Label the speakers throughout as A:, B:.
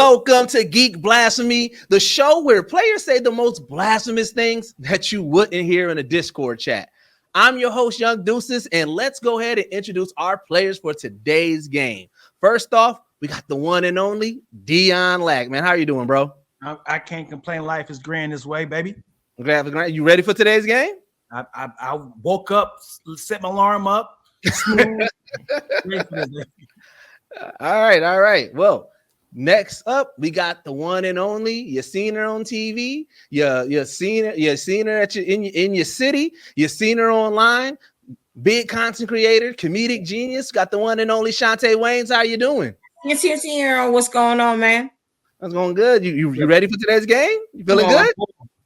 A: Welcome to Geek Blasphemy, the show where players say the most blasphemous things that you wouldn't hear in a Discord chat. I'm your host, Young Deuces, and let's go ahead and introduce our players for today's game. First off, we got the one and only Dion Lack. Man, how are you doing, bro?
B: I can't complain. Life is grand this way, baby.
A: You ready for today's game?
B: I woke up, set my alarm up.
A: All right. Well, next up, we got the one and only. You seen her on TV. You seen her at in your city. You seen her online. Big content creator, comedic genius. Got the one and only Chaunte Wayans. How you doing?
C: Yes, what's going on, man?
A: That's going good. You ready for today's game? You feeling good?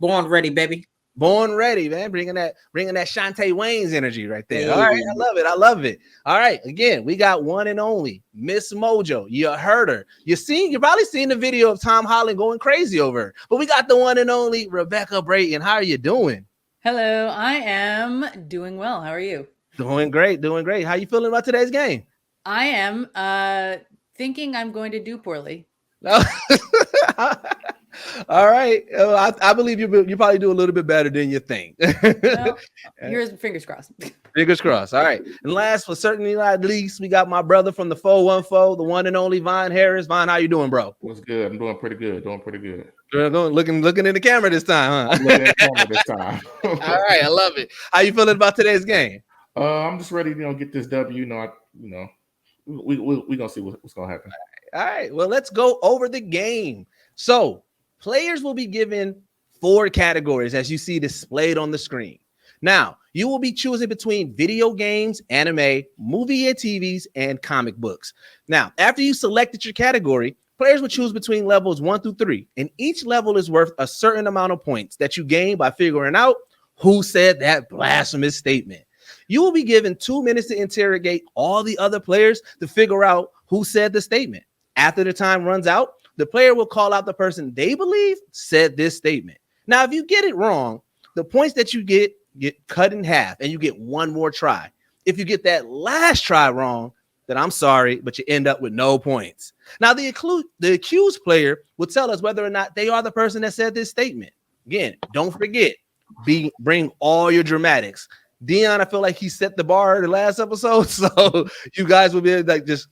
C: Born ready, baby.
A: Born ready, man. Bringing that Chaunte Wayans energy right there. All right, I love it. All right, again, we got one and only Miss Mojo. You heard her. You probably seen the video of Tom Holland going crazy over her. But we got the one and only Rebecca Brayton. How are you doing?
D: Hello, I am doing well. How are you?
A: Doing great. How you feeling about today's game?
D: I am thinking I'm going to do poorly.
A: All right. I believe you probably do a little bit better than you think.
D: Well, here's fingers crossed.
A: Fingers crossed. All right. And last but certainly not least, we got my brother from the 414, the one and only Vaughn Harris. Vaughn, how you doing, bro?
E: What's good? I'm doing pretty good.
A: Looking in the camera this time, huh?
E: Looking in the camera this time.
A: All right. I love it. How you feeling about today's game?
E: I'm just ready to get this W. We gonna see what's gonna happen.
A: All right. Well, let's go over the game. So players will be given 4 categories as you see displayed on the screen. Now, you will be choosing between video games, anime, movie and TVs, and comic books. Now, after you selected your category, players will choose between levels 1 through 3, and each level is worth a certain amount of points that you gain by figuring out who said that blasphemous statement. You will be given 2 minutes to interrogate all the other players to figure out who said the statement. After the time runs out, the player will call out the person they believe said this statement. Now, if you get it wrong, the points that you get cut in half and you get one more try. If you get that last try wrong, then I'm sorry, but you end up with no points. Now, the accused player will tell us whether or not they are the person that said this statement. Again, don't forget, bring all your dramatics. Dion, I feel like he set the bar the last episode, so you guys will be able to just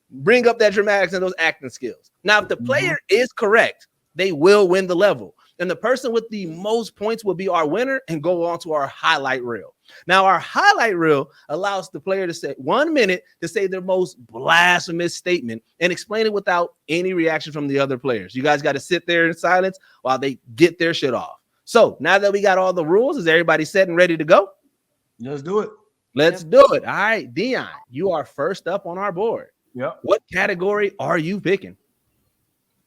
A: bring up that dramatics and those acting skills. Now, if the player is correct, they will win the level. And the person with the most points will be our winner and go on to our highlight reel. Now, our highlight reel allows the player to say 1 minute to say their most blasphemous statement and explain it without any reaction from the other players. You guys got to sit there in silence while they get their shit off. So now that we got all the rules, is everybody set and ready to go?
B: Let's do it.
A: Let's do it. All right, Dion, you are first up on our board.
B: Yep.
A: What category are you picking?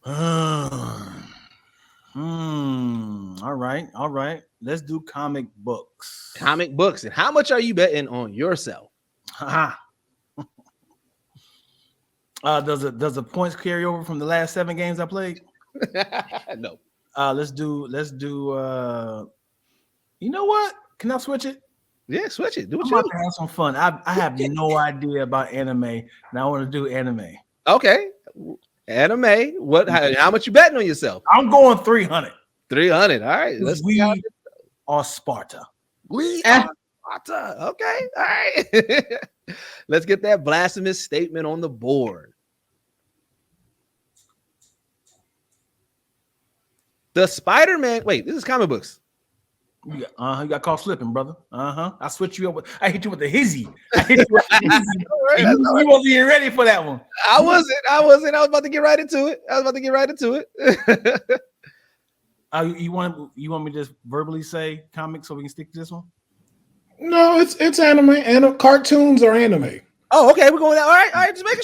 B: All right. Let's do comic books.
A: Comic books. And how much are you betting on yourself?
B: Does the points carry over from the last 7 games I played?
A: No.
B: Let's do you know what? Can I switch it?
A: Yeah, switch it. Do what
B: I'm
A: you
B: about to have some fun. I have no idea about anime, and I want to do anime.
A: Okay. Anime. How much you betting on yourself?
B: I'm going 300.
A: 300. All right.
B: We are Sparta.
A: We are Sparta. Okay. All right. Let's get that blasphemous statement on the board. The Spider-Man. Wait, this is comic books.
B: You got caught slipping, brother. I switched you up. I hit you with the hizzy. You wasn't even ready for that one.
A: I wasn't. I was about to get right into it.
B: You want me to just verbally say comics so we can stick to this one?
F: No, it's anime and cartoons or anime.
A: Oh, okay. We're going. All right. Just making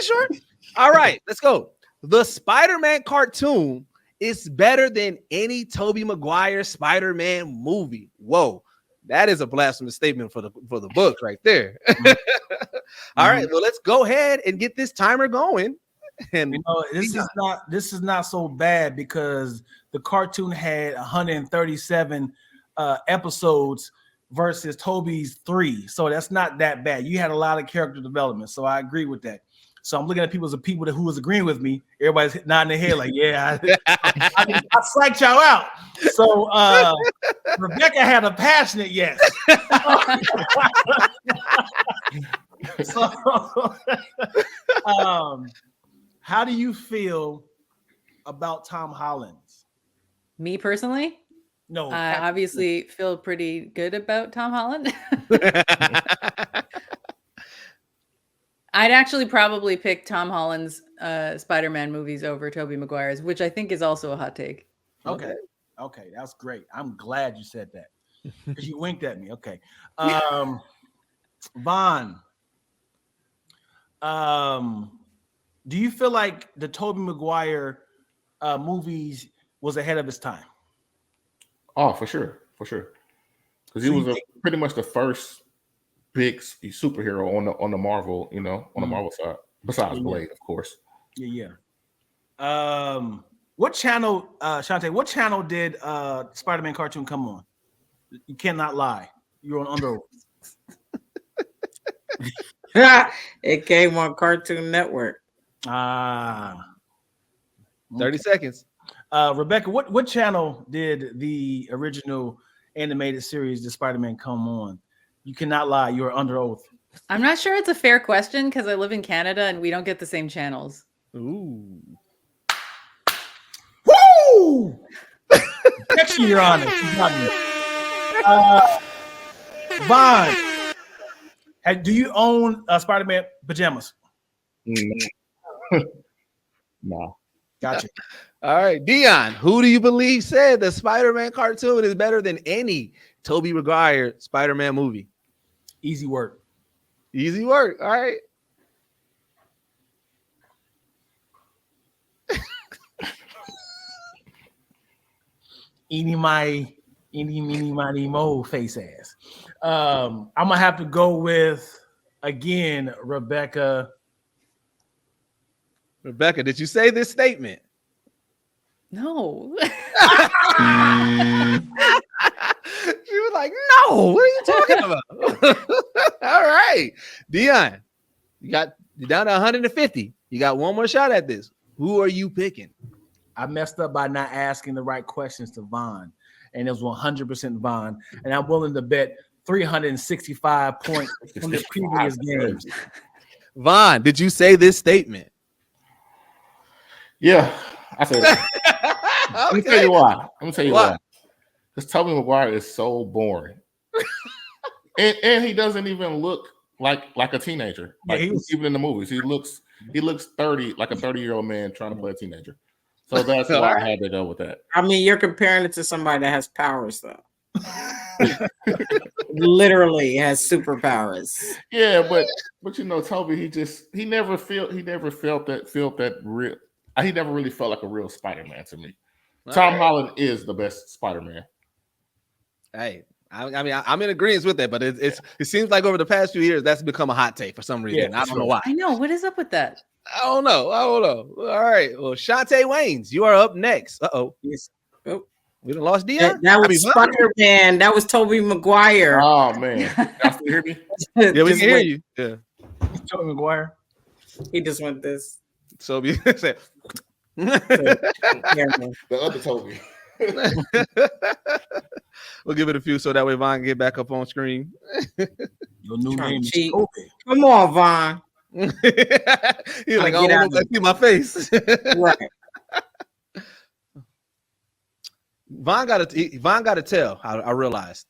A: sure. All right. Let's go. The Spider-Man cartoon is better than any Tobey Maguire Spider-Man movie. Whoa, that is a blasphemous statement for the book right there. All right, well, let's go ahead and get this timer going. And
B: this is not so bad because the cartoon had 137 episodes versus Tobey's 3, so that's not that bad. You had a lot of character development, so I agree with that. So I'm looking at people who was agreeing with me. Everybody's nodding their head like, yeah, I psyched y'all out. So Rebecca had a passionate yes. So, how do you feel about Tom Holland?
D: Me personally,
B: No,
D: I obviously feel pretty good about Tom Holland. I'd actually probably pick Tom Holland's Spider-Man movies over Tobey Maguire's, which I think is also a hot take.
B: Okay, that's great. I'm glad you said that because you winked at me. Okay, Vaughn, do you feel like the Tobey Maguire movies was ahead of his time?
E: Oh, for sure. Because he was pretty much the first big superhero on the Marvel, on the Marvel side, besides Blade, of course.
B: Yeah. What channel, Chaunte? What channel did Spider-Man cartoon come on? You cannot lie. You're on Under Oath.
C: It came on Cartoon Network.
A: 30 seconds.
B: Rebecca, what channel did the original animated series The Spider-Man come on? You cannot lie. You're under oath.
D: I'm not sure it's a fair question because I live in Canada and we don't get the same channels.
A: Ooh.
B: Woo! Catch you, Your Honor. Vaughn, do you own Spider-Man pajamas?
E: No.
B: Gotcha.
A: All right, Dion, who do you believe said the Spider-Man cartoon is better than any Tobey Maguire Spider-Man movie?
B: Easy work.
A: Easy work. All right.
B: Eeny, meeny, miny, mo, face ass. I'm gonna have to go with again, Rebecca.
A: Rebecca, did you say this statement?
D: No.
A: She was like, no, what are you talking about? All right. Dion, you're down to 150. You got one more shot at this. Who are you picking?
B: I messed up by not asking the right questions to Vaughn, and it was 100% Vaughn. And I'm willing to bet 365 points from the previous games.
A: Vaughn, did you say this statement?
E: Yeah, I said that. Let me tell you why. Because Tobey Maguire is so boring. and he doesn't even look like a teenager. Like even in the movies, he looks 30, like a 30-year-old man trying to play a teenager. So that's why I had to go with that.
C: I mean, you're comparing it to somebody that has powers, though. Literally has superpowers.
E: Yeah, but Toby, he never felt that real. He never really felt like a real Spider-Man to me. Tom Holland is the best Spider-Man.
A: Hey, I mean, I'm in agreement with that, but it seems like over the past few years that's become a hot take for some reason.
B: Yeah,
A: I don't know why.
D: I know. What is up with that?
A: I don't know. All right. Well, Chaunte Wayans, you are up next.
C: Yes. Oh.
A: We done lost Dion.
C: That was Spider-Man. That was Tobey Maguire.
E: Oh man, y'all still hear me?
A: Yeah, we can hear you. Yeah,
B: Tobey Maguire.
C: He just went this.
A: so we said.
E: The other Toby.
A: We'll give it a few so that way Vaughn can get back up on screen.
B: Your new name is
C: cheat.
B: Toby.
C: Come on, Vaughn.
A: He's like, I don't want to see my face.
C: Right.
A: Vaughn got to tell. I realized.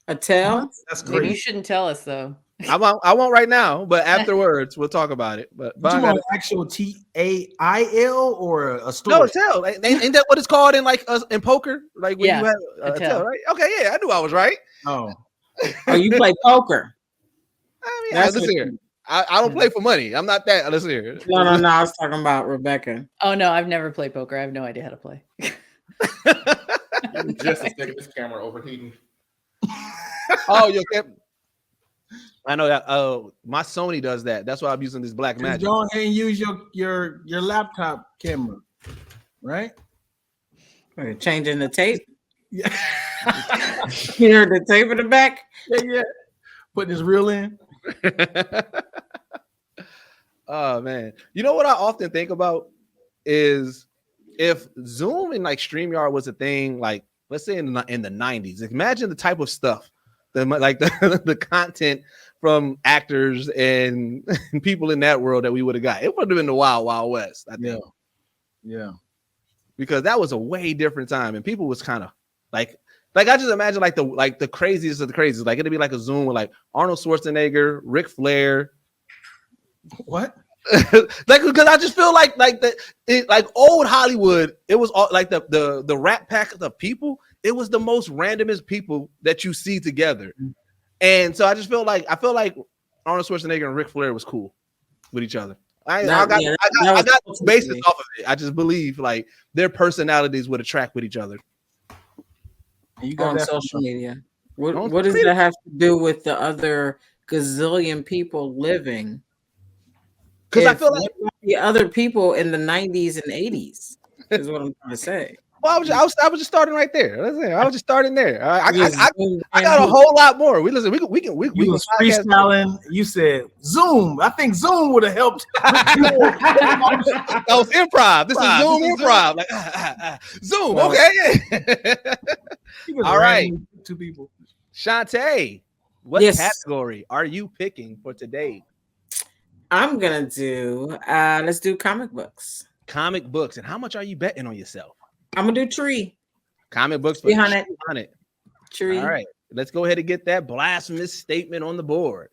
C: A tell?
B: That's
D: Maybe
B: great.
D: you shouldn't tell us though.
A: I won't right now, but afterwards we'll talk about it. But
B: You want an actual TAIL or a story?
A: no, tell. Ain't that what it's called in in poker? Like when
D: Yeah,
A: you have
D: a
A: tell, right? Okay, yeah, I knew I was right.
B: Oh,
C: You play poker.
A: I mean,
C: That's
A: listen
C: what
A: here. I don't play for money. I'm not that. Listen here.
C: No. I was talking about Rebecca.
D: Oh no, I've never played poker. I have no idea how to play.
E: Just a second, this camera overheating.
A: Oh, I know that. My Sony does that. That's why I'm using this Black Magic.
B: go ahead and use your laptop camera, right?
C: Are you changing the tape?
B: Yeah.
C: You heard the tape in the back?
B: Yeah. Putting his reel in.
A: Oh man, you know what I often think about is if Zoom and like StreamYard was a thing, like let's say in the 90s, imagine the type of stuff the content from actors and people in that world that we would have got. It would have been the Wild West, I think.
B: Yeah.
A: Because that was a way different time, and people was kind of like I just imagine like the craziest of the craziest. Like it'd be like a Zoom with like Arnold Schwarzenegger, Ric Flair.
B: What?
A: Like because I just feel like old Hollywood, it was all like the Rat Pack of people. It was the most randomest people that you see together, and so I feel like Arnold Schwarzenegger and Ric Flair was cool with each other. I got the basis off of it. I just believe like their personalities would attract with each other.
C: You got on social media. What does that have to do with the other gazillion people living?
A: Because I feel like
C: the other people in the 90s and 80s is what I'm trying to say.
A: Well, I was just starting right there. I was just starting there. I got a whole lot more. We can
B: freestyling. You said Zoom. I think Zoom would have helped.
A: That was improv. This is Zoom improv. Like Zoom. Okay. All right.
B: Two people.
A: Chaunte, what category are you picking for today?
C: I'm gonna do. Let's do comic books.
A: Comic books. And how much are you betting on yourself?
C: I'm gonna do tree.
A: Comic books for
C: 300. Tree.
A: All right, let's go ahead and get that blasphemous statement on the board.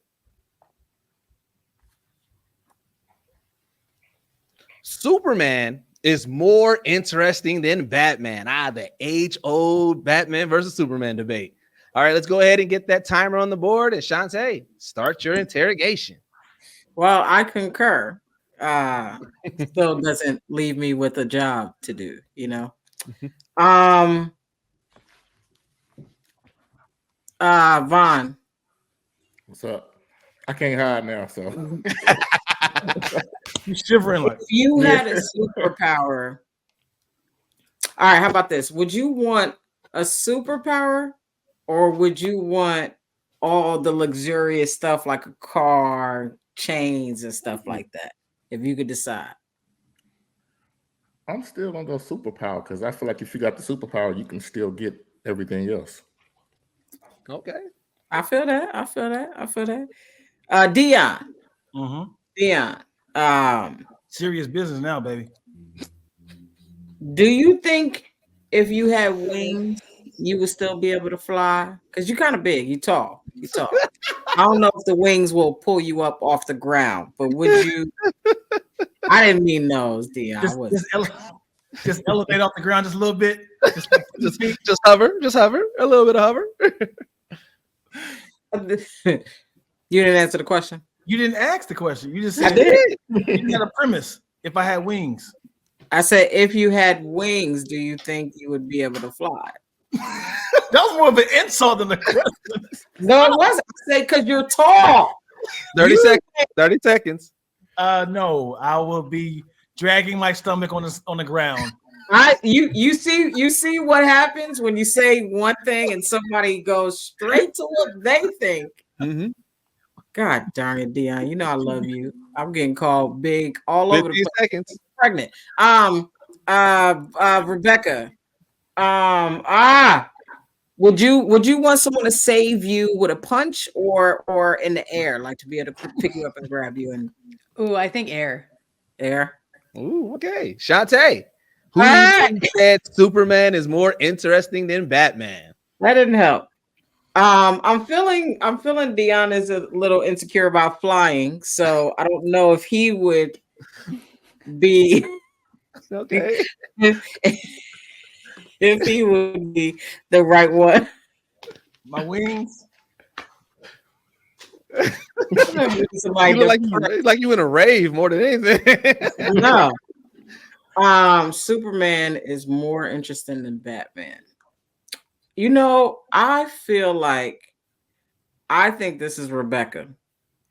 A: Superman is more interesting than Batman. The age-old Batman versus Superman debate. All right, let's go ahead and get that timer on the board. And Chaunte, start your interrogation.
C: Well, I concur. Still doesn't leave me with a job to do, you know. Vaughn.
E: What's up? I can't hide now, so
B: you shivering like
C: if you had a superpower. All right, how about this? Would you want a superpower or would you want all the luxurious stuff like a car, chains, and stuff like that? If you could decide.
E: I'm still gonna go superpower because I feel like if you got the superpower, you can still get everything else.
A: Okay.
C: I feel that. Dion.
B: Mm-hmm.
C: Dion.
B: Serious business now, baby.
C: Do you think if you had wings, you would still be able to fly? Because you're kind of big, you're tall. I don't know if the wings will pull you up off the ground, but would you? I didn't mean those, Dion.
B: Just elevate off the ground just a little bit.
A: Just hover. A little bit of hover.
C: You didn't answer the question.
B: You didn't ask the question. You just said
C: I did.
B: You had a premise. If I had wings,
C: I said, if you had wings, do you think you would be able to fly?
B: That was more of an insult than a question.
C: No, it wasn't. I said because you're tall.
A: 30 seconds. 30 seconds.
B: No, I will be dragging my stomach on the ground.
C: You see what happens when you say one thing and somebody goes straight to what they think.
A: Mm-hmm.
C: God darn it, Dion. You know I love you. I'm getting called big all over the place.
A: Seconds.
C: Pregnant. Rebecca. Would you want someone to save you with a punch or in the air, like to be able to pick you up and grab you? And
D: I think air.
A: Ooh, okay. Chaunte, who do you think said Superman is more interesting than Batman?
C: That didn't help. I'm feeling Dion is a little insecure about flying, so I don't know if he would be
A: okay.
C: If he would be the right one.
B: My wings.
A: You look like you in a rave more than anything.
C: No. Superman is more interesting than Batman. You know, I think this is Rebecca.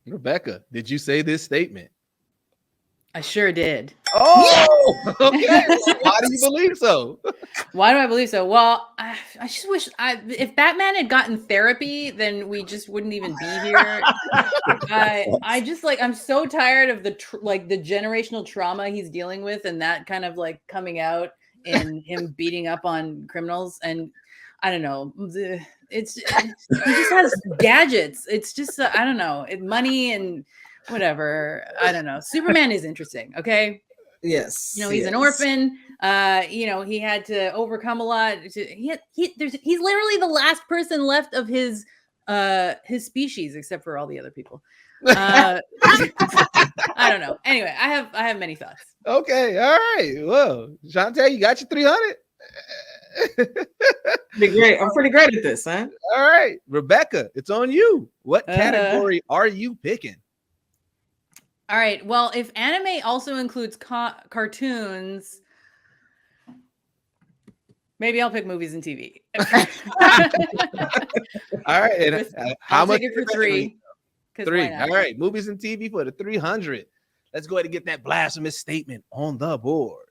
A: Rebecca, did you say this statement?
D: I sure did.
A: Oh, okay. Why do you believe so?
D: Why do I believe so? Well, I just wish if Batman had gotten therapy, then we just wouldn't even be here. I just like I'm so tired of the the generational trauma he's dealing with, and that kind of like coming out and him beating up on criminals. And I don't know, he just has gadgets. It's just I don't know, money and whatever. I don't know. Superman is interesting. Okay.
C: Yes.
D: You know, he's an orphan. You know, he had to overcome a lot. He's literally the last person left of his species, except for all the other people. I don't know. Anyway, I have many thoughts.
A: Okay, all right. Well, Chaunte, you got your 300.
C: Pretty great. I'm pretty great at this, huh?
A: All right, Rebecca, it's on you. What category are you picking?
D: All right. Well, if anime also includes cartoons, maybe I'll pick movies and TV.
A: All right. And, how much?
D: Take it for 3.
A: 3. All right. Movies and TV for the 300. Let's go ahead and get that blasphemous statement on the board.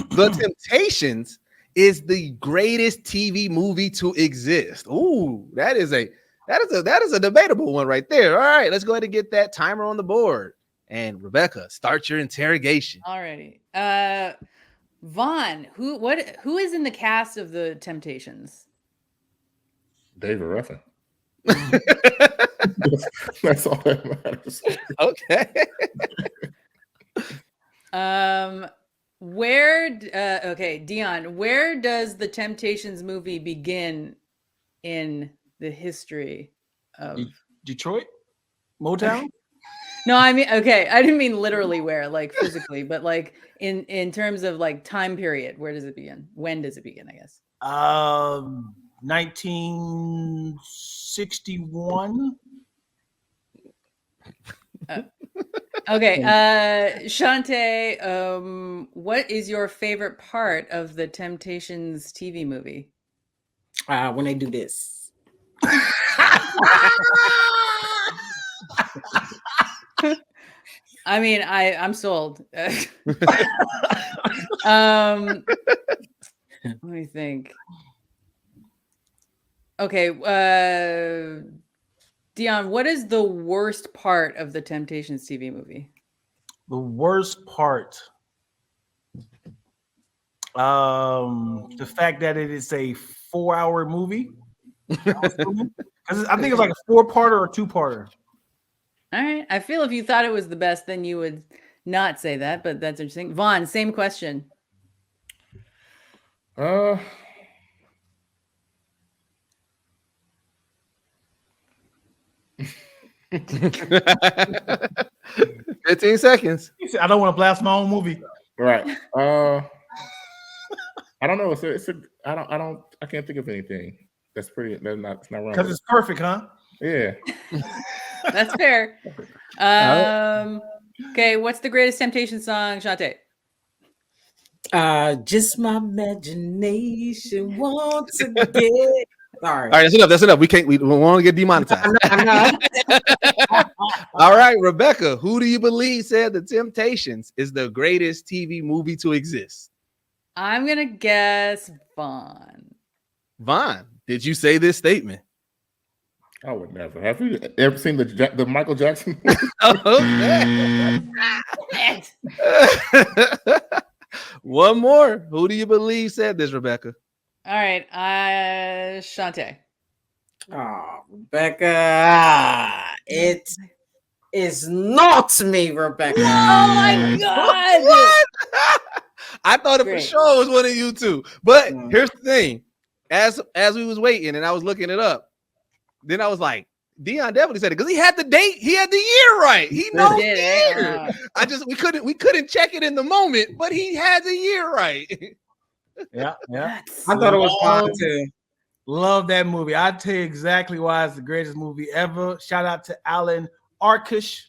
A: The Temptations is the greatest TV movie to exist. Ooh, that is a debatable one right there. All right, let's go ahead and get that timer on the board. And Rebecca, start your interrogation.
D: All righty. Vaughn, who is in the cast of the Temptations?
E: David Ruffin. That's all that matters.
A: Okay.
D: Okay, Dion, where does the Temptations movie begin in the history of
B: Detroit? Motown?
D: No, I mean, okay, I didn't mean literally where, like physically, but like in terms of like time period, where does it begin? When does it begin, I guess?
B: 1961.
D: Okay, Chaunte, what is your favorite part of the Temptations TV movie?
C: When they do this.
D: I mean, I'm sold. Let me think. Okay, Dion, what is the worst part of the Temptations TV movie?
B: The worst part, the fact that it is a 4-hour movie. I think it's like a 4-parter or 2-parter.
D: All right. I feel if you thought it was the best, then you would not say that, but that's interesting. Vaughn, same question.
A: 15 seconds.
B: I don't want to blast my own movie.
E: Right. I don't know. I can't think of anything. It's not wrong.
B: Because it's perfect, huh?
E: Yeah.
D: That's fair. Okay, what's the greatest Temptation song, Chaunte?
C: Just my imagination wants to get. Sorry.
A: All right, that's enough. We want to get demonetized. All right, Rebecca, who do you believe said The Temptations is the greatest TV movie to exist?
D: I'm gonna guess Vaughn.
A: Vaughn, did you say this statement?
E: I would never. Have you ever seen the Michael Jackson?
A: One more. Who do you believe said this, Rebecca?
D: All right, Chaunte.
C: Oh, Rebecca, it is not me, Rebecca.
D: Oh my God!
A: What? I thought it for sure was one of you two. But here's the thing: as we was waiting and I was looking it up, then I was like, Dion definitely said it because he had the date, he had the year right. He knows the year. We couldn't check it in the moment, but he had the year right.
B: Yeah.
C: I thought it was fun too.
B: Love that movie. I tell you exactly why it's the greatest movie ever. Shout out to Alan Arkush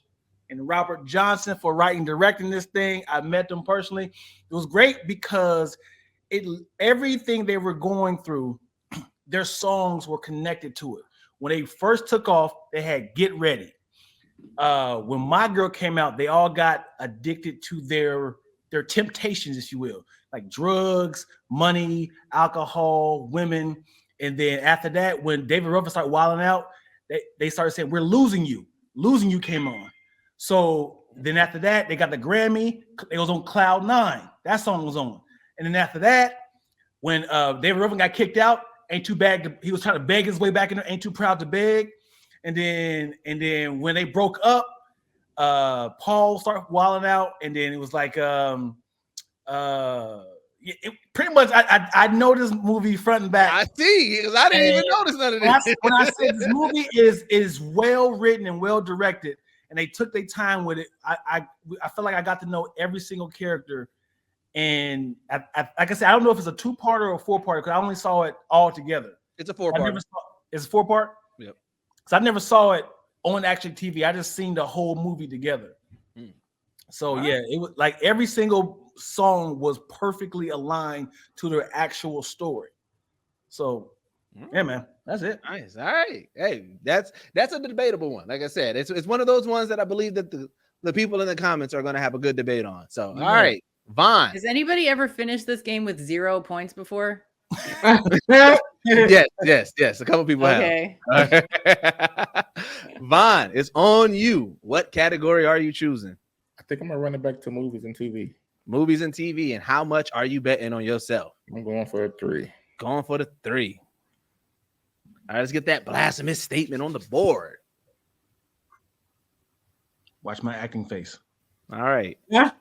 B: and Robert Johnson for writing and directing this thing. I met them personally. It was great because everything they were going through, their songs were connected to it. When they first took off, they had Get Ready. when My Girl came out, they all got addicted to their temptations, if you will, like drugs, money, alcohol, women. And then after that, when David Ruffin started wilding out, they started saying, "We're losing you." Losing You came on. So then after that, they got the Grammy. It was on Cloud 9. That song was on. And then after that, when David Ruffin got kicked out, Ain't Too Bad. He was trying to beg his way back in there, Ain't Too Proud to Beg. And then when they broke up, Paul started wilding out. And then it was like pretty much I know this movie front and back.
A: I see, because I didn't even notice none of this.
B: When I say this movie is well written and well directed, and they took their time with it, I feel like I got to know every single character. And like I said, I don't know if it's a 2-parter or a 4-parter because I only saw it all together.
A: It's a 4-part.
B: It's a 4-part?
A: Yep.
B: So I never saw it on actual TV. I just seen the whole movie together. So yeah, it was like every single song was perfectly aligned to their actual story. So yeah, man, that's it.
A: Nice. All right. Hey, that's a debatable one. Like I said, it's one of those ones that I believe that the people in the comments are going to have a good debate on. So all right, Vaughn.
D: Has anybody ever finished this game with 0 points before?
A: yes. A couple people
D: Okay.
A: have. Vaughn, it's on you. What category are you choosing?
E: I think I'm gonna run it back to movies and TV.
A: Movies and TV, and how much are you betting on yourself?
E: I'm going for a 3.
A: Going for the 3. All right, let's get that blasphemous statement on the board.
B: Watch my acting face.
A: All right.
C: Yeah.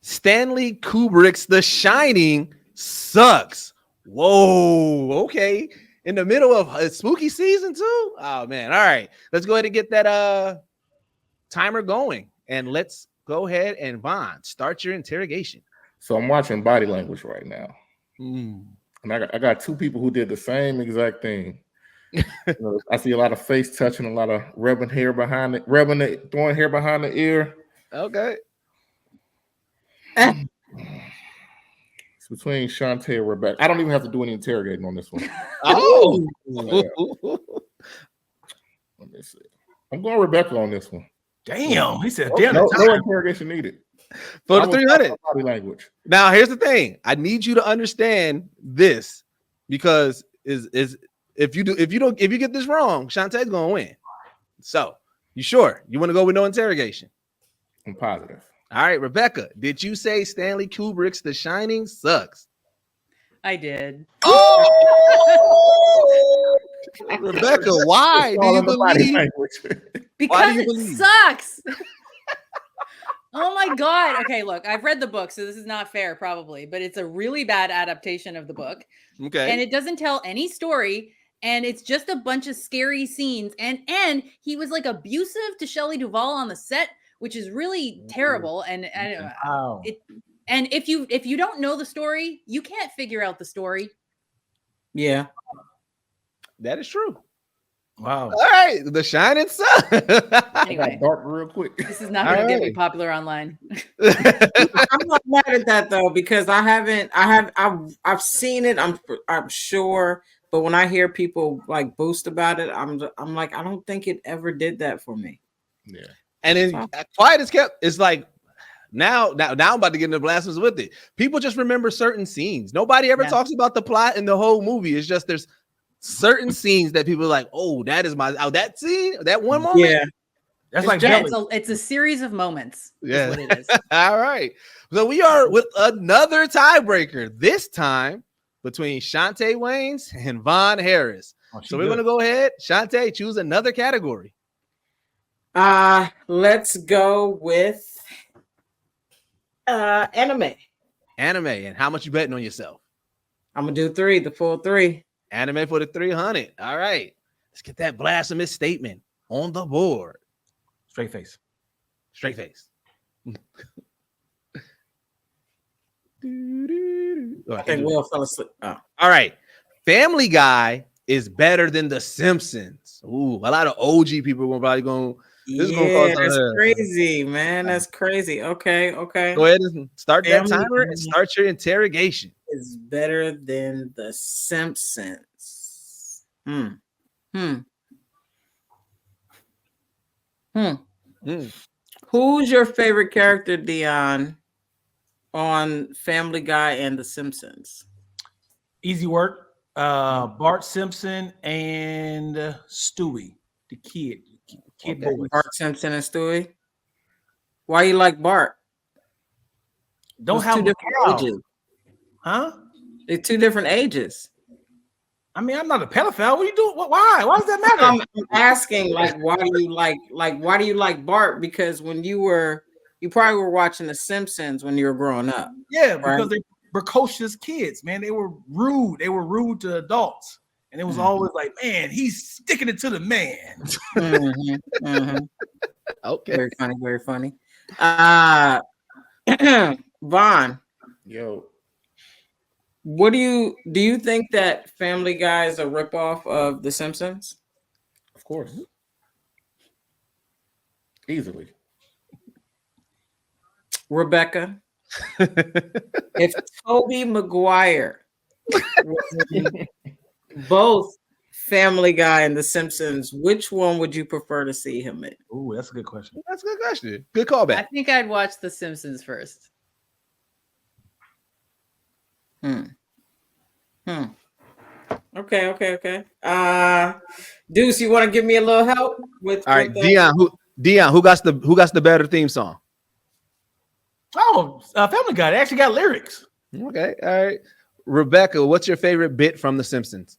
A: Stanley Kubrick's The Shining sucks. Whoa. Okay. In the middle of a spooky season too? Oh man. All right. Let's go ahead and get that timer going. And let's go ahead and Vaughn, start your interrogation.
E: So I'm watching Body Language right now. And I got 2 people who did the same exact thing. I see a lot of face touching, a lot of throwing hair behind the ear.
A: Okay.
E: It's between Chaunte and Rebecca. I don't even have to do any interrogating on this one.
A: Oh.
E: Let me see. I'm going Rebecca on this one.
B: Damn, he said,
E: no interrogation needed.
A: For the 300.
E: Body language.
A: Now, here's the thing. I need you to understand this because if you get this wrong, Chaunte's gonna win. So, you sure? You want to go with no interrogation?
E: I'm positive.
A: All right, Rebecca, did you say Stanley Kubrick's The Shining sucks?
D: I did.
A: Oh! Rebecca, why do you believe?
D: Because it sucks. Oh my God. Okay, look, I've read the book, so this is not fair, probably, but it's a really bad adaptation of the book.
A: Okay.
D: And it doesn't tell any story, and it's just a bunch of scary scenes. And he was like abusive to Shelley Duvall on the set, which is really terrible. And and if you don't know the story, you can't figure out the story.
C: Yeah.
A: That is true.
B: Wow.
A: All right, The Shining sucks.
D: Anyway,
E: dark real quick.
D: This is not going to get me popular online.
C: I'm not mad at that though, because I've seen it. I'm sure, but when I hear people like boast about it, I'm like, I don't think it ever did that for me.
E: Yeah.
A: And then Quiet as Kept is like now I'm about to get into blasphemous with it. People just remember certain scenes. Nobody ever talks about the plot in the whole movie. It's just there's certain scenes that people are like, oh, that is that scene, that one moment.
C: Yeah.
B: That's
D: It's a series of moments.
A: Yeah.
D: Is what it is.
A: All right. So we are with another tiebreaker, this time between Chaunte Wayans and Vaughn Harris. So we're going to go ahead. Chaunte, choose another category.
C: Let's go with anime.
A: Anime. And how much you betting on yourself?
C: I'm going to do 3, the full 3.
A: Anime for the 300. All right. Let's get that blasphemous statement on the board.
B: Straight face.
A: Straight face.
C: I think Will fell asleep. Oh.
A: All right. Family Guy is better than The Simpsons. Ooh, a lot of OG people are probably going.
C: That's crazy, man. That's crazy. Okay.
A: Go ahead and start that timer and start your interrogation.
C: Is better than The Simpsons. Who's your favorite character, Dion, on Family Guy and The Simpsons?
B: Easy work. Bart Simpson and Stewie, the kid boy.
C: Bart Simpson and Stewie. Why you like Bart?
B: Don't
C: Those
B: have
C: two different ages.
B: Huh?
C: They're two different ages.
B: I mean, I'm not a pedophile. What are you doing? Why? Why does that matter?
C: I'm asking, like, why do you like Bart? Because you probably were watching The Simpsons when you were growing up.
B: Yeah,
C: right?
B: because they're precocious kids, man. They were rude. They were rude to adults. And it was always like, man, he's sticking it to the man.
A: Okay.
C: Very funny, very funny. Vaughn.
E: Yo.
C: What do you think that Family Guy is a ripoff of The Simpsons?
E: Of course. Easily.
C: Rebecca. If Tobey Maguire was in both Family Guy and The Simpsons, which one would you prefer to see him in?
B: Oh, that's a good question.
A: That's a good question. Good callback.
D: I think I'd watch The Simpsons first.
C: Okay. Deuce, you want to give me a little help with?
A: All right,
C: with
A: Dion, who got the better theme song?
B: Oh, Family Guy. They actually got lyrics.
A: Okay, all right. Rebecca, what's your favorite bit from The Simpsons?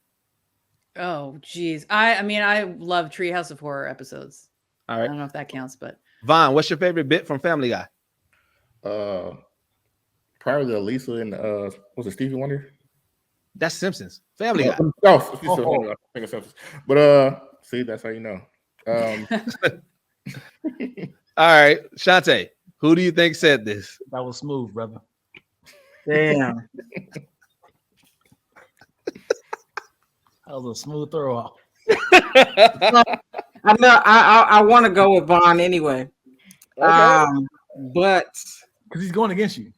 D: Oh, geez. I mean, I love Treehouse of Horror episodes.
A: All
D: I
A: right.
D: don't know if that counts, but
A: Vaughn, what's your favorite bit from Family Guy?
E: Probably the Lisa and was it Stevie Wonder?
A: That's Simpsons. Family Guy.
E: I think it's Simpsons. But see, that's how you know.
A: All right, Chaunte, who do you think said this?
B: That was smooth, brother.
C: Damn.
B: That was a smooth throw off.
C: I know. I want to go with Vaughn anyway.
A: Okay.
C: But
B: Because he's going against you.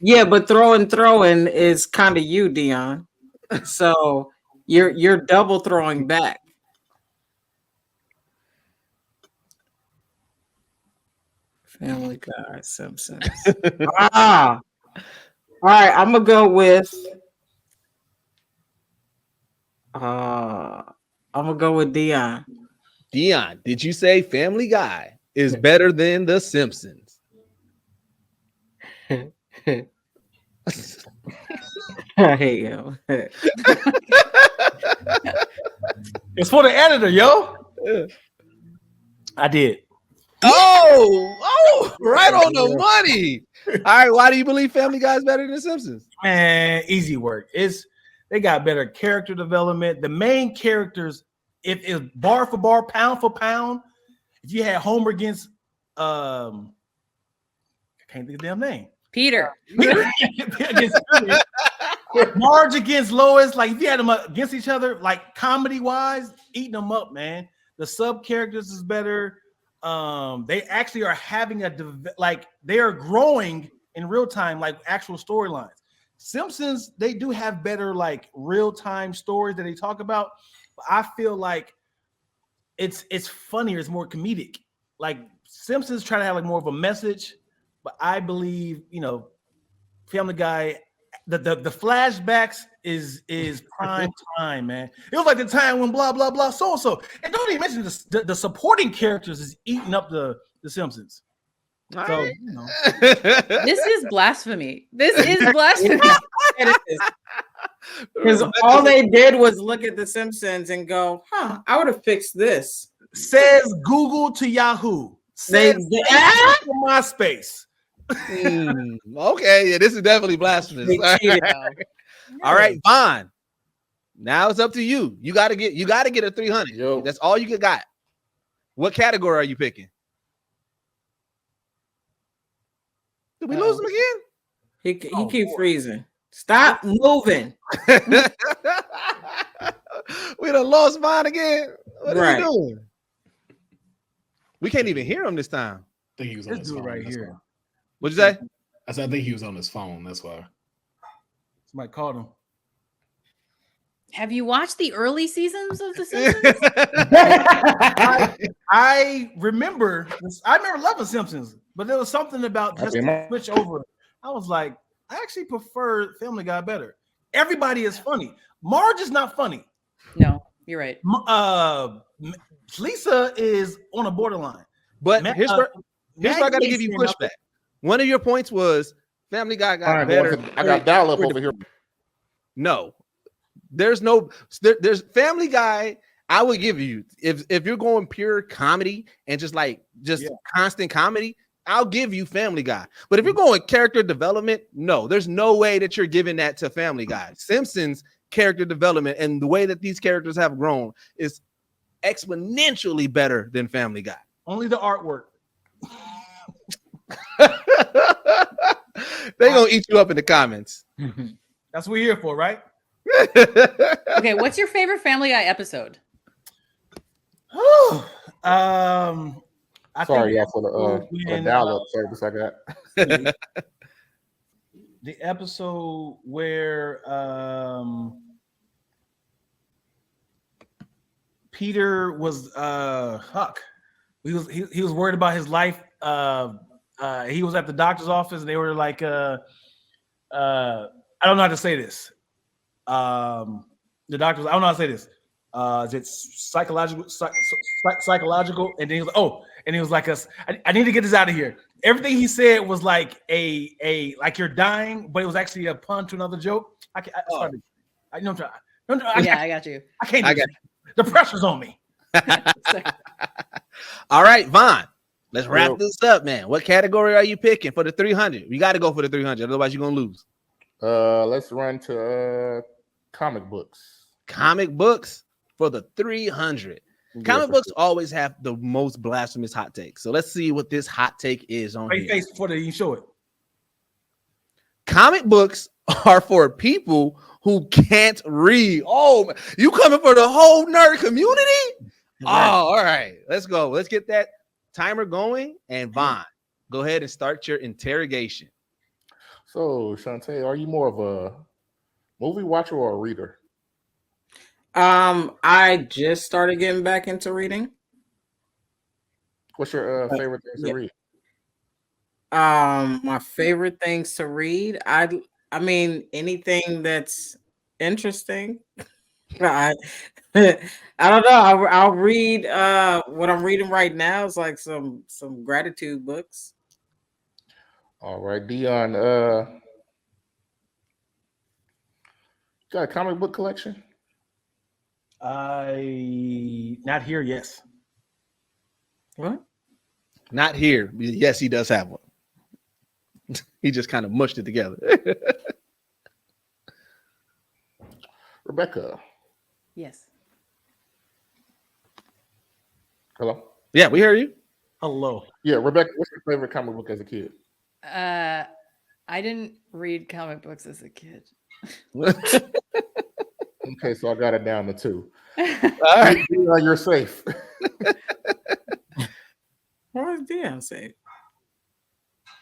C: yeah, but throwing is kind of you, Dion. So you're double throwing back. Family Guy, Simpsons. All right, I'm gonna go with. Dion.
A: Dion, did you say Family Guy is better than The Simpsons?
C: I hate him.
B: It's for the editor, yo. I did.
A: Oh, right on the money. All right, why do you believe Family Guy is better than The Simpsons?
B: Man, easy work. They got better character development. The main characters, if bar for bar, pound for pound, if you had Homer against I can't think of the damn name.
D: Peter.
B: Against Marge against Lois, like if you had them against each other, like comedy wise, eating them up, man. The sub characters is better. They actually are having they are growing in real time, like actual storylines. Simpsons, they do have better like real time stories that they talk about, but I feel like it's funnier, it's more comedic. Like Simpsons try to have like more of a message, but I believe Family Guy, the flashbacks is prime time, man. It was like the time when blah blah blah so, and don't even mention the supporting characters is eating up the Simpsons.
A: All
B: So
A: right.
D: This is blasphemy. This is blasphemy.
C: Because all they did was look at The Simpsons and go, "Huh, I would have fixed this."
B: says Google to Yahoo. Says to MySpace.
A: Okay, yeah, this is definitely blasphemous. All right, Vaughn. Now it's up to you. You gotta get a 300.
E: Yo.
A: That's all you got. What category are you picking? Did we lose him again?
C: He keep freezing. Stop moving.
A: We done lost Vaughn again. What are
C: Right.
A: we doing? We can't even hear him this time.
F: I think he was on
B: Let's
F: his
B: do it
F: phone.
B: right
F: That's
B: here.
F: why.
A: What'd you say?
F: I said I think he was on his phone. That's why.
B: Somebody called him.
D: Have you watched the early seasons of The Simpsons?
B: I remember loving Simpsons, but there was something about just to switch over. I was like, I actually prefer Family Guy better. Everybody is funny. Marge is not funny.
D: No, you're right.
B: Lisa is on a borderline.
A: But here's where I got to give you pushback. One of your points was Family Guy got better.
E: I got dial-up over here.
A: No, there's Family Guy. I would give you if you're going pure comedy and just constant comedy, I'll give you Family Guy. But if you're going character development, no, there's no way that you're giving that to Family Guy. Simpsons character development and the way that these characters have grown is exponentially better than Family Guy.
B: Only the artwork.
A: They're gonna eat you up in the comments.
B: That's what we're here for, right?
D: Okay, what's your favorite Family Guy episode?
E: Sorry, y'all, for the dial-up service I got.
B: The episode where Peter was Huck. He was worried about his life. He was at the doctor's office and they were like, I don't know how to say this. The doctor was, I don't know how to say this. Is it psychological? Psychological? And then he was like, oh, and he was like, I need to get this out of here. Everything he said was like a like you're dying, but it was actually a pun to another joke. I got
D: you.
B: I can't. The pressure's on me.
A: All right, Vaughn. Let's wrap this up, man. What category are you picking for the 300? You got to go for the 300, otherwise you're gonna lose.
E: Let's run to comic books.
A: Comic books for the 300. Comic books always have the most blasphemous hot takes. So let's see what this hot take is on here.
B: Face before you show it.
A: Comic books are for people who can't read. Oh, you coming for the whole nerd community? Right. Oh, all right. Let's go. Let's get that timer going. And Vaughn, go ahead and start your interrogation.
E: So, Chaunte, are you more of a movie watcher or a reader?
C: I just started getting back into reading.
E: What's your favorite things to read?
C: My favorite things to read, I mean anything that's interesting. I don't know. I'll read what I'm reading right now is like some gratitude books.
E: All right, Dion, got a comic book collection?
B: Not here, yes.
C: What?
A: Not here. Yes, he does have one. He just kind of mushed it together.
E: Rebecca.
D: Yes.
E: Hello?
A: Yeah, we hear you.
B: Hello.
E: Yeah, Rebecca, what's your favorite comic book as a kid?
D: I didn't read comic books as a kid.
E: Okay, so I got it down to 2.
A: All right.
E: Dion, you're safe.
C: Why is Dion safe?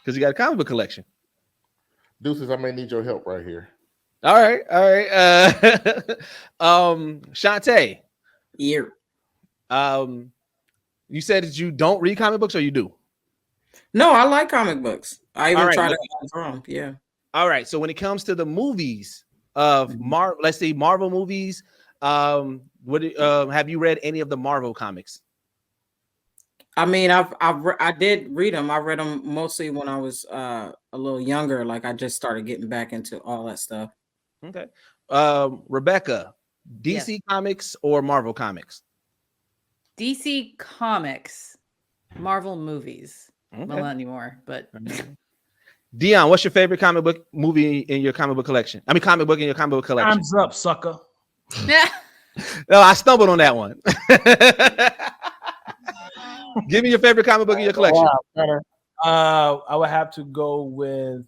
A: Because you got a comic book collection.
E: Deuces, I may need your help right here.
A: All right. Chaunte.
C: Here.
A: You said that you don't read comic books, or you do?
C: No, I like comic books. I even try to draw them. Yeah.
A: All right. So when it comes to the movies of let's say Marvel movies, have you read any of the Marvel comics?
C: I mean, I did read them. I read them mostly when I was a little younger. Like I just started getting back into all that stuff.
A: Okay. Rebecca, DC Comics or Marvel Comics?
D: DC Comics, Marvel movies.
A: Okay.
D: Well, not anymore, but
A: Dion, what's your favorite comic book movie in your comic book collection? I mean, comic book in your comic book collection.
B: Time's up, sucker.
A: No, I stumbled on that one. Give me your favorite comic book in your collection.
B: I would have to go with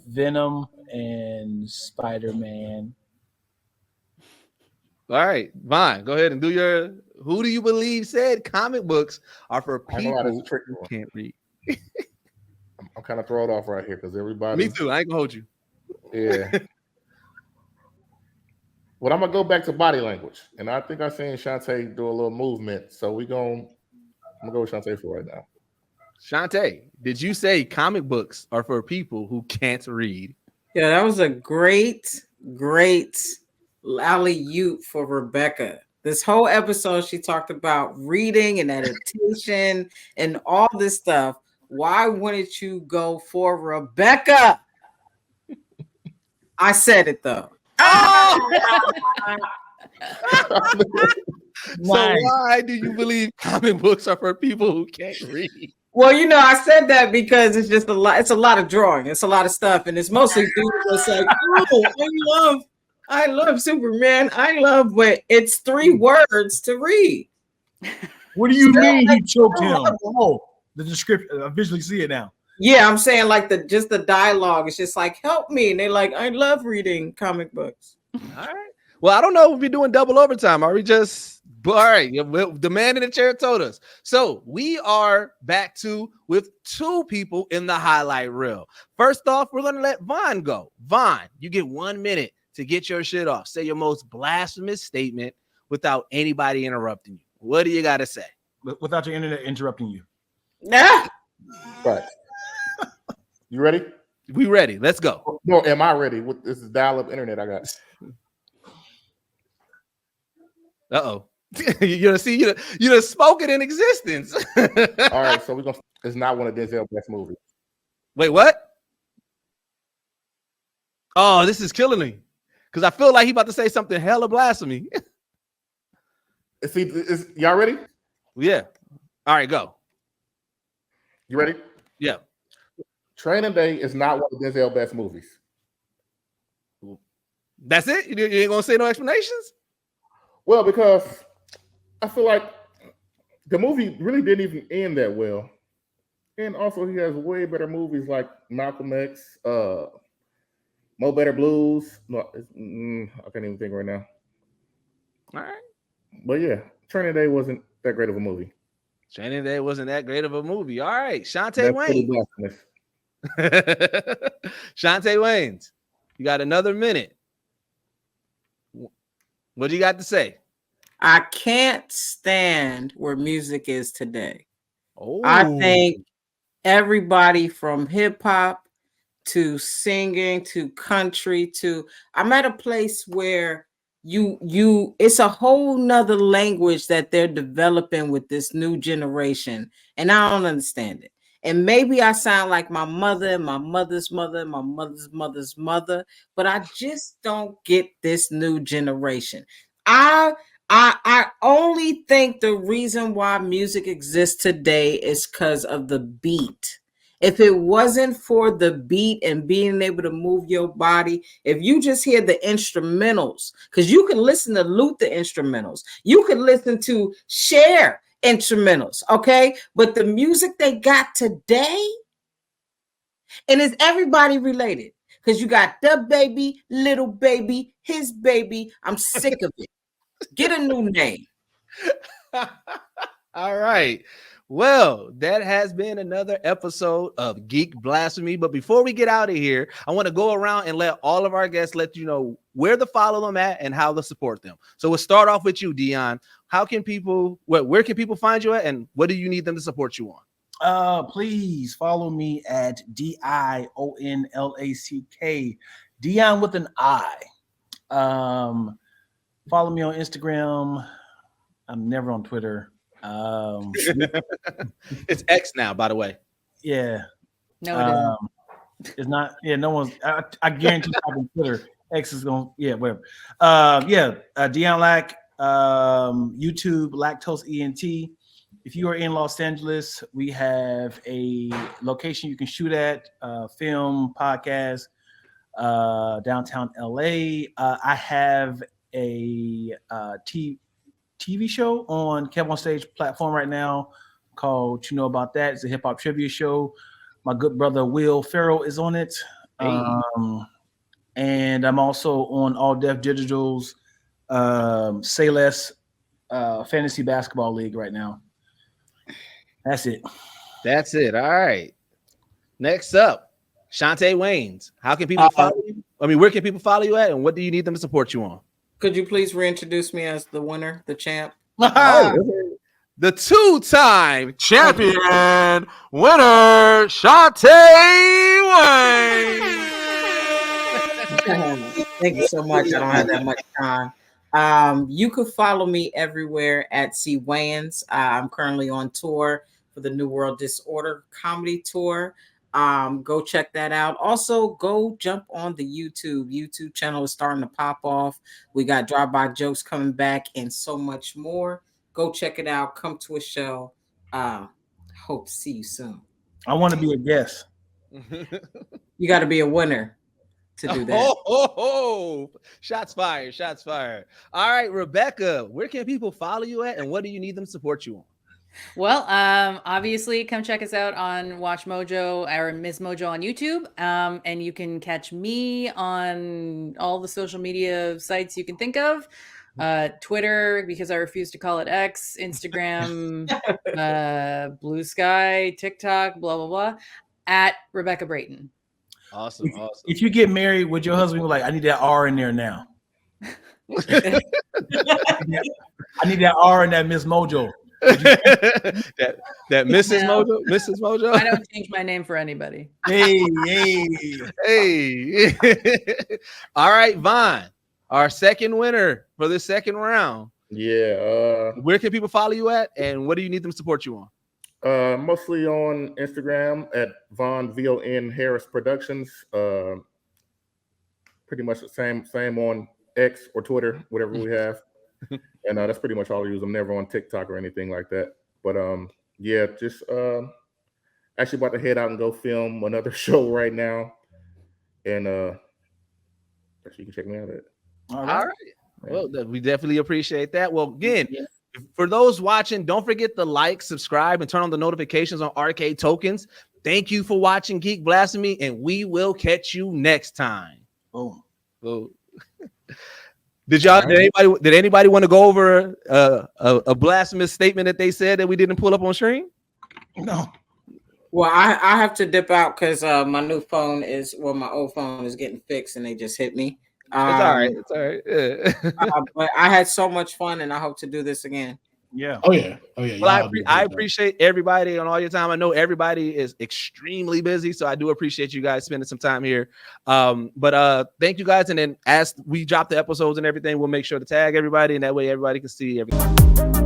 B: Venom and Spider-Man.
A: All right, Vaughn, go ahead and do your. Who do you believe said comic books are for people who can't read?
E: I'm kind of thrown off right here because everybody.
A: Me too. I ain't gonna hold you.
E: Yeah. Well, I'm gonna go back to body language, and I think I seen Chaunte do a little movement. So I'm gonna go with Chaunte for right now.
A: Chaunte, did you say comic books are for people who can't read?
C: Yeah, that was a great alley-oop for Rebecca. This whole episode, she talked about reading and adaptation and all this stuff. Why wouldn't you go for Rebecca? I said it though.
A: So why do you believe comic books are for people who can't read?
C: Well, I said that because it's just a lot. It's a lot of drawing. It's a lot of stuff, and it's mostly dudes that's like, "Oh, I love Superman. But it's 3 words to read."
B: What do you mean he choked him? Oh, the description. I visually see it now.
C: Yeah, I'm saying like the dialogue. It's just like, help me, and they're like, I love reading comic books.
A: All right. Well, I don't know if we're doing double overtime. Are we just? All right. The man in the chair told us. So we are back with 2 people in the highlight reel. First off, we're going to let Vaughn go. Vaughn, you get 1 minute to get your shit off. Say your most blasphemous statement without anybody interrupting you. What do you got to say?
B: Without your internet interrupting you.
C: Nah.
E: Right. You ready?
A: We ready. Let's go.
E: No, am I ready? This is dial-up internet I got.
A: Uh-oh. You spoken in existence.
E: All right, so it's not one of Denzel's best movies.
A: Wait, what? Oh, this is killing me. Because I feel like he about to say something hella blasphemy.
E: Y'all ready?
A: Yeah. All right, go.
E: You ready?
A: Yeah.
E: Training Day is not one of Denzel's best movies.
A: That's it? You ain't gonna say no explanations?
E: Well, because I feel like the movie really didn't even end that well. And also he has way better movies like Malcolm X, Mo Better Blues. No, I can't even think right now.
A: All right.
E: But yeah, Training Day wasn't that great of a movie.
A: Training Day wasn't that great of a movie. All right. Chaunte
E: That's
A: Wayans. Chaunte Wayans, you got another minute. What do you got to say?
C: I can't stand where music is today.
A: Oh,
C: I think everybody from hip hop to singing to country to I'm at a place where it's a whole nother language that they're developing with this new generation, and I don't understand it. And maybe I sound like my mother and my mother's mother and my mother's mother's mother, but I just don't get this new generation. I only think the reason why music exists today is because of the beat. If it wasn't for the beat and being able to move your body, if you just hear the instrumentals, because you can listen to Luther instrumentals, you can listen to Cher instrumentals, okay? But the music they got today, and is everybody related? Because you got the baby, little baby, his baby. I'm sick of it. Get a new name.
A: All right. Well, that has been another episode of Geek Blasphemy. But before we get out of here, I want to go around and let all of our guests let you know where to follow them at and how to support them. So we'll start off with you, Dion. Where can people find you at, and what do you need them to support you on?
B: Please follow me at DionLack, Dion with an I. Follow me on Instagram. I'm never on Twitter.
A: It's X now, by the way.
B: Yeah.
D: No, it isn't.
B: It's not. Yeah, no one's. I guarantee you on Twitter. X is going. Yeah, whatever. Dion Lack. YouTube Lactose ENT. If you are in Los Angeles, we have a location you can shoot at. Film, podcast. Downtown LA. I have a TV show on Kev on Stage platform right now called You Know About That. It's a hip hop trivia show. My good brother Will Pharaoh is on it.
A: Hey.
B: And I'm also on All Def Digital's Say Less Fantasy Basketball League right now. That's it.
A: That's it. All right. Next up, Chaunte Wayans. How can people follow you? where can people follow you at, and what do you need them to support you on?
C: Could you please reintroduce me as the winner, the champ?
A: The two-time champion winner, Chaunte Wayans.
C: Thank you so much. I don't have that much time. You could follow me everywhere at C Wayans. I'm currently on tour for the New World Disorder comedy tour. Go check that out. Also, go jump on the YouTube channel is starting to pop off. We got drive-by jokes coming back and so much more. Go check it out. Come to a show. Hope to see you soon.
B: I want to be a guest.
C: You got to be a winner to do that.
A: Shots fired. All right, Rebecca, where can people follow you at, and what do you need them to support you on?
D: Well, obviously, come check us out on Watch Mojo or Miss Mojo on YouTube. And you can catch me on all the social media sites you can think of. Twitter, because I refuse to call it X, Instagram, Blue Sky, TikTok, blah, blah, blah, at Rebecca Brayton.
A: Awesome.
B: If you get married, would your husband be like, I need that R in there now? I need that R in that Miss Mojo.
A: that Mrs. Mojo, Mrs. Mojo.
D: I don't change my name for anybody.
B: Hey.
A: All right, Vaughn, our second winner for this second round.
E: Yeah.
A: Where can people follow you at, and what do you need them to support you on?
E: Mostly on Instagram at Von VON Harris Productions. Pretty much the same on X or Twitter, whatever we have. And that's pretty much all I use. I'm never on TikTok or anything like that. But yeah, just actually about to head out and go film another show right now. And you can check me out at.
A: All right. Well, we definitely appreciate that. Well, again, for those watching, don't forget to like, subscribe, and turn on the notifications on Arcade Tokens. Thank you for watching Geek Blasphemy, and we will catch you next time.
B: Boom.
A: Did anybody want to go over a blasphemous statement that they said that we didn't pull up on screen?
B: No.
C: Well, I have to dip out because my old phone is getting fixed and they just hit me.
A: It's all right. Yeah.
C: But I had so much fun, and I hope to do this again.
B: Yeah.
F: Oh yeah.
A: Well, I appreciate everybody on all your time. I know everybody is extremely busy, so I do appreciate you guys spending some time here. But thank you guys, and then as we drop the episodes and everything, we'll make sure to tag everybody, and that way everybody can see everything.